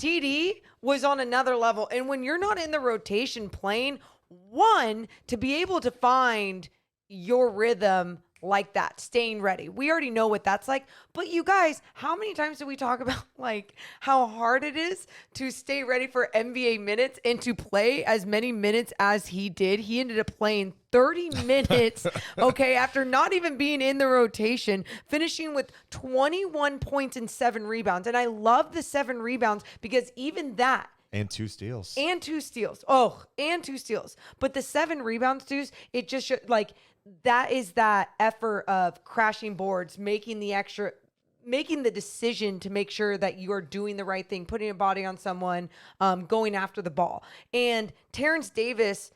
TD was on another level. And when you're not in the rotation playing, one, to be able to find your rhythm like that, staying ready. We already know what that's like. But you guys, how many times do we talk about like how hard it is to stay ready for NBA minutes and to play as many minutes as he did? He ended up playing 30 minutes, okay, after not even being in the rotation, finishing with 21 points and 7 rebounds. And I love the 7 rebounds because even that, and 2 steals. and 2 steals. Oh, and 2 steals. But the 7 rebounds, dudes, it just should, like, that is that effort of crashing boards, making the decision to make sure that you are doing the right thing, putting a body on someone, going after the ball. And Terence Davis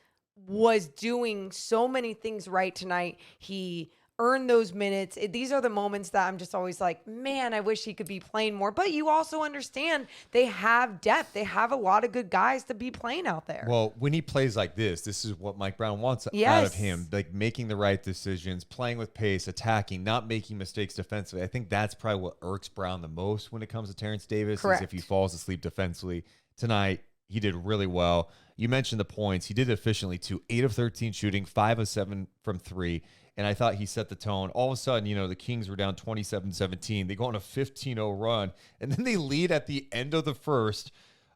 was doing so many things right tonight. He earned those minutes. These are the moments that I'm just always like, man, I wish he could be playing more. But you also understand they have depth. They have a lot of good guys to be playing out there. Well, when he plays like this is what Mike Brown wants out of him. Like making the right decisions, playing with pace, attacking, not making mistakes defensively. I think that's probably what irks Brown the most when it comes to Terence Davis. Correct. Is if he falls asleep defensively. Tonight, he did really well. You mentioned the points. He did it efficiently too. 8 of 13 shooting, 5 of 7 from 3. And I thought he set the tone. All of a sudden, the Kings were down 27-17. They go on a 15-0 run. And then they lead at the end of the first,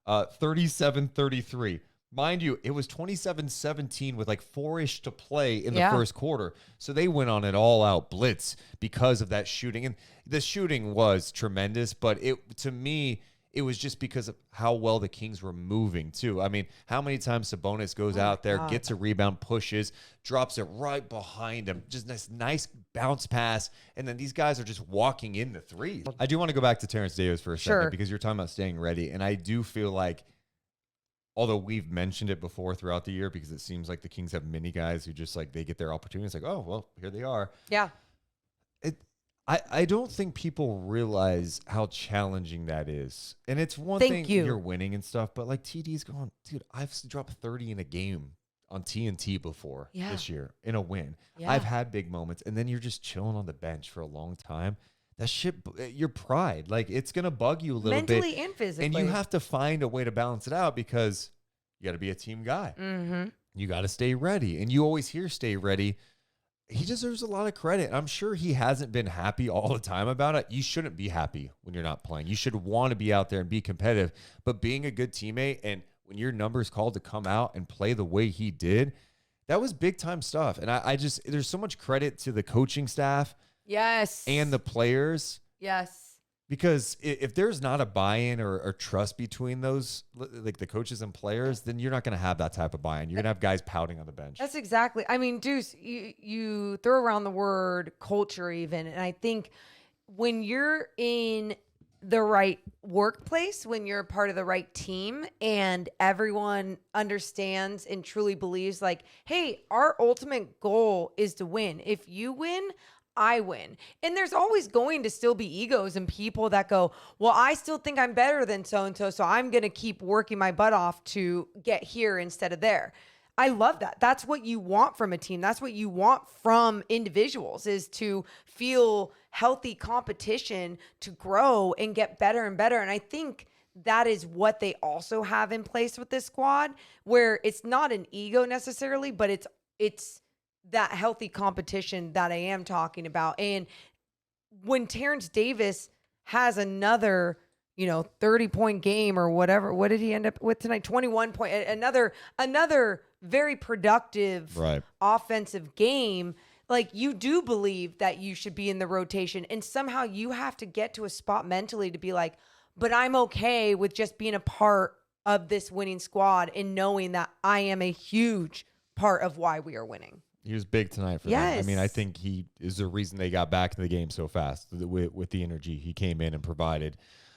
37-33. Mind you, it was 27-17 with like 4-ish to play in the first quarter. So they went on an all-out blitz because of that shooting. And the shooting was tremendous. But to me, it was just because of how well the Kings were moving, too. I mean, how many times Sabonis goes out there, gets a rebound, pushes, drops it right behind him. Just this nice bounce pass, and then these guys are just walking in the threes. I do want to go back to Terence Davis for a second because you're talking about staying ready, and I do feel like, although we've mentioned it before throughout the year because it seems like the Kings have many guys who just, like, they get their opportunities, like, oh, well, here they are. Yeah. I don't think people realize how challenging that is. And it's one thing you're winning and stuff, but like TD's going, dude, I've dropped 30 in a game on TNT before this year in a win. Yeah. I've had big moments, and then you're just chilling on the bench for a long time. That shit, your pride, like it's going to bug you a little bit. Mentally and physically. And you have to find a way to balance it out because you got to be a team guy. Mm-hmm. You got to stay ready. And you always hear stay ready. He deserves a lot of credit. I'm sure he hasn't been happy all the time about it. You shouldn't be happy when you're not playing. You should want to be out there and be competitive. But being a good teammate, and when your number is called to come out and play the way he did, that was big time stuff. And I just, there's so much credit to the coaching staff. Yes. And the players. Yes. Because if there's not a buy-in or trust between those, like the coaches and players, then you're not going to have that type of buy-in. You're going to have guys pouting on the bench. That's exactly. I mean, Deuce, you throw around the word culture even. And I think when you're in the right workplace, when you're part of the right team and everyone understands and truly believes like, hey, our ultimate goal is to win. If you win, I win. And there's always going to still be egos and people that go, well, I still think I'm better than so-and-so, so I'm going to keep working my butt off to get here instead of there. I love that. That's what you want from a team. That's what you want from individuals, is to feel healthy competition, to grow and get better and better. And I think that is what they also have in place with this squad, where it's not an ego necessarily, but it's that healthy competition that I am talking about. And when Terence Davis has another, 30-point game or whatever, what did he end up with tonight? 21 point, another very productive offensive game. Like, you do believe that you should be in the rotation, and somehow you have to get to a spot mentally to be like, but I'm okay with just being a part of this winning squad and knowing that I am a huge part of why we are winning. He was big tonight for them. I mean, I think he is the reason they got back to the game so fast with the energy he came in and provided.